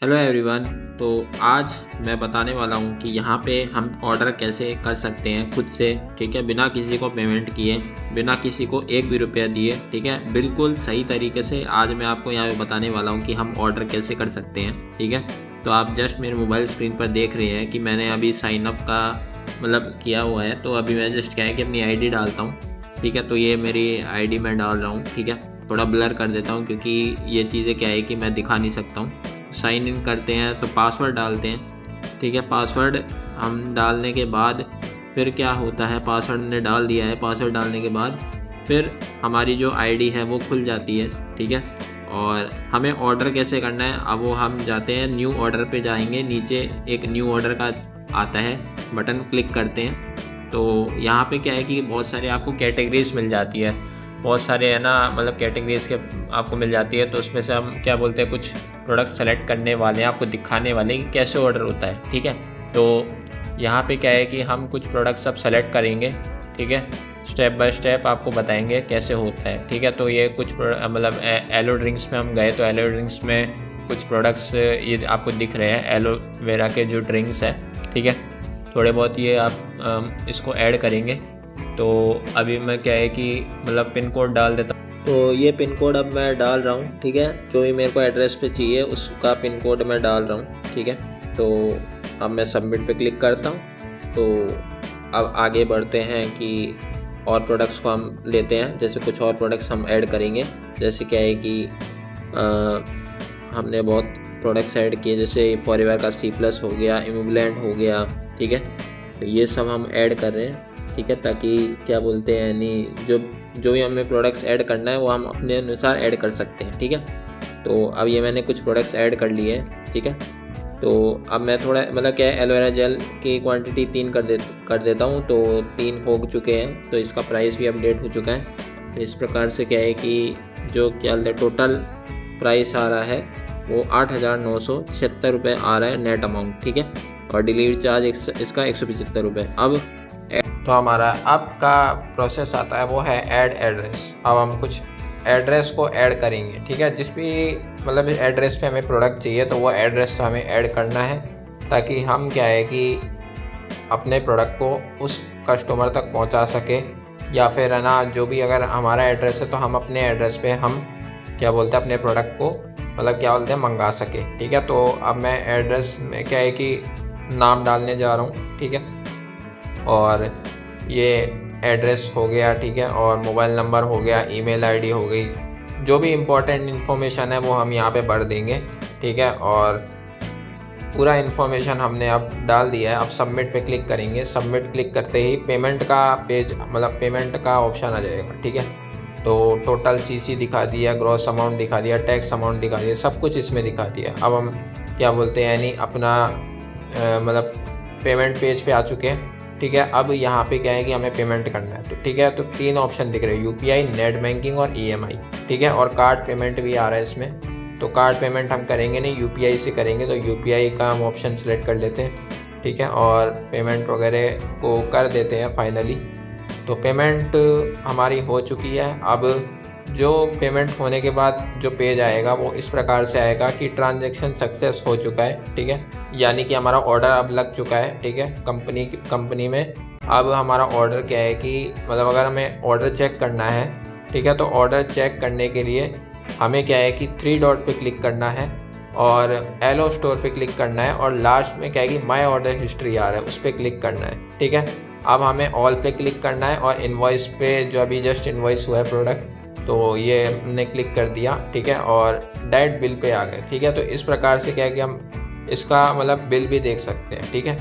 Hello everyone. तो आज मैं बताने वाला हूँ कि यहाँ पे हम ऑर्डर कैसे कर सकते हैं खुद से, ठीक है, बिना किसी को पेमेंट किए, बिना किसी को एक भी रुपया दिए, ठीक है, बिल्कुल सही तरीके से आज मैं आपको यहाँ पे बताने वाला हूँ कि हम ऑर्डर कैसे कर सकते हैं। ठीक है, तो आप जस्ट मेरे मोबाइल स्क्रीन पर देख रहे हैं कि मैंने अभी साइन अप का किया हुआ है। तो अभी मैं जस्ट क्या है कि अपनी ID डालता हूँ। ठीक है, तो ये मेरी ID मैं डाल रहा हूँ। ठीक है, थोड़ा ब्लर कर देता हूँ क्योंकि ये चीज़ें क्या है कि मैं दिखा नहीं सकता हूँ। साइन इन करते हैं तो पासवर्ड डालते हैं। ठीक है, पासवर्ड हम डालने के बाद फिर क्या होता है, पासवर्ड ने डाल दिया है, पासवर्ड डालने के बाद फिर हमारी जो ID है वो खुल जाती है। ठीक है, और हमें ऑर्डर कैसे करना है, अब वो हम जाते हैं न्यू ऑर्डर पे जाएंगे, नीचे एक न्यू ऑर्डर का आता है बटन, क्लिक करते हैं। तो यहाँ पे क्या है कि बहुत सारे आपको कैटेगरीज मिल जाती है, बहुत सारे है ना, कैटेगरीज के आपको मिल जाती है। तो उसमें से हम क्या बोलते हैं, कुछ प्रोडक्ट सेलेक्ट करने वाले हैं, आपको दिखाने वाले हैं कि कैसे ऑर्डर होता है। ठीक है, तो यहाँ पे क्या है कि हम कुछ प्रोडक्ट सब सेलेक्ट करेंगे। ठीक है, स्टेप बाय स्टेप आपको बताएंगे कैसे होता है। ठीक है, तो ये कुछ एलो ड्रिंक्स में हम गए तो एलो ड्रिंक्स में कुछ प्रोडक्ट्स ये आपको दिख रहे हैं, एलोवेरा के जो ड्रिंक्स है। ठीक है, थोड़े बहुत ये आप इसको ऐड करेंगे। तो अभी मैं क्या है कि पिन कोड डाल देता हूँ। तो ये पिन कोड अब मैं डाल रहा हूँ। ठीक है, जो भी मेरे को एड्रेस पे चाहिए उसका पिन कोड मैं डाल रहा हूँ। ठीक है, तो अब मैं सबमिट पे क्लिक करता हूँ। तो अब आगे बढ़ते हैं कि और प्रोडक्ट्स को हम लेते हैं, जैसे कुछ और प्रोडक्ट्स हम ऐड करेंगे। जैसे क्या है कि हमने बहुत प्रोडक्ट्स ऐड किए, जैसे फॉरएवर का C+ हो गया, इमुबलेंट हो गया। ठीक है, तो ये सब हम ऐड कर रहे हैं। ठीक है, ताकि क्या बोलते हैं, यानी जो भी हमें प्रोडक्ट्स ऐड करना है वो हम अपने अनुसार ऐड कर सकते हैं। ठीक है, तो अब ये मैंने कुछ प्रोडक्ट्स ऐड कर लिए हैं। ठीक है, तो अब मैं थोड़ा क्या है, एलोवेरा जेल की क्वांटिटी 3 कर देता हूँ। तो 3 हो चुके हैं, तो इसका प्राइस भी अपडेट हो चुका है। तो इस प्रकार से क्या है कि जो क्या टोटल प्राइस आ रहा है वो 8,976 रुपये आ रहा है नेट अमाउंट। ठीक है, और डिलीवरी चार्ज इसका 175 रुपये। अब तो हमारा अब का प्रोसेस आता है वो है ऐड एड्रेस। अब हम कुछ एड्रेस को ऐड करेंगे। ठीक है, जिस भी इस एड्रेस पे हमें प्रोडक्ट चाहिए तो वो एड्रेस तो हमें ऐड करना है, ताकि हम क्या है कि अपने प्रोडक्ट को उस कस्टमर तक पहुंचा सके, या फिर है ना, जो भी अगर हमारा एड्रेस है तो हम अपने एड्रेस पे हम क्या बोलते हैं अपने प्रोडक्ट को क्या बोलते हैं मंगा सके। ठीक है, तो अब मैं एड्रेस में क्या है कि नाम डालने जा रहा हूँ। ठीक है, और ये एड्रेस हो गया। ठीक है, और मोबाइल नंबर हो गया, ईमेल ID हो गई, जो भी इम्पोर्टेंट इन्फॉर्मेशन है वो हम यहाँ पे भर देंगे। ठीक है, और पूरा इन्फॉर्मेशन हमने अब डाल दिया है। अब सबमिट पे क्लिक करेंगे। सबमिट क्लिक करते ही पेमेंट का पेज पेमेंट का ऑप्शन आ जाएगा। ठीक है, तो टोटल CC दिखा दिया, ग्रॉस अमाउंट दिखा दिया, टैक्स अमाउंट दिखा दिया, सब कुछ इसमें दिखा दिया। अब हम क्या बोलते हैं, यानी अपना पेमेंट पेज पे आ चुके हैं। ठीक है, अब यहाँ पे क्या है कि हमें पेमेंट करना है। तो ठीक है, तो 3 ऑप्शन दिख रहे हैं, UPI, नेट बैंकिंग और EMI। ठीक है, और कार्ड पेमेंट भी आ रहा है इसमें। तो कार्ड पेमेंट हम करेंगे नहीं, UPI से करेंगे। तो UPI का हम ऑप्शन सेलेक्ट कर लेते हैं। ठीक है, और पेमेंट वगैरह को कर देते हैं फाइनली। तो पेमेंट हमारी हो चुकी है। अब जो पेमेंट होने के बाद जो पेज आएगा वो इस प्रकार से आएगा कि ट्रांजैक्शन सक्सेस हो चुका है। ठीक है, यानी कि हमारा ऑर्डर अब लग चुका है। ठीक है, कंपनी में अब हमारा ऑर्डर क्या है कि अगर हमें ऑर्डर चेक करना है, ठीक है, तो ऑर्डर चेक करने के लिए हमें क्या है कि 3 डॉट पे क्लिक करना है और एलो स्टोर पे क्लिक करना है, और लास्ट में क्या है कि माई ऑर्डर हिस्ट्री आ रहा है उस पर क्लिक करना है। ठीक है, अब हमें ऑल पे क्लिक करना है, और इनवॉइस पे जो अभी जस्ट इनवॉइस हुआ है प्रोडक्ट, तो ये हमने क्लिक कर दिया। ठीक है, और डायरेक्ट बिल पे आ गए। ठीक है, तो इस प्रकार से क्या है कि हम इसका बिल भी देख सकते हैं। ठीक है,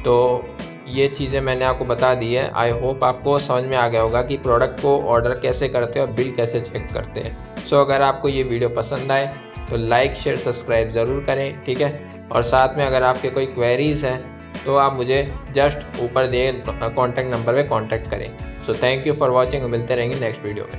तो ये चीज़ें मैंने आपको बता दी है। आई होप आपको समझ में आ गया होगा कि प्रोडक्ट को ऑर्डर कैसे करते हैं और बिल कैसे चेक करते हैं। सो अगर आपको ये वीडियो पसंद आए तो लाइक, शेयर, सब्सक्राइब ज़रूर करें। ठीक है, और साथ में अगर आपके कोई क्वेरीज़ हैं तो आप मुझे जस्ट ऊपर दिए कॉन्टैक्ट नंबर पे कॉन्टैक्ट करें। So thank you for watching. मिलते रहेंगे नेक्स्ट वीडियो में।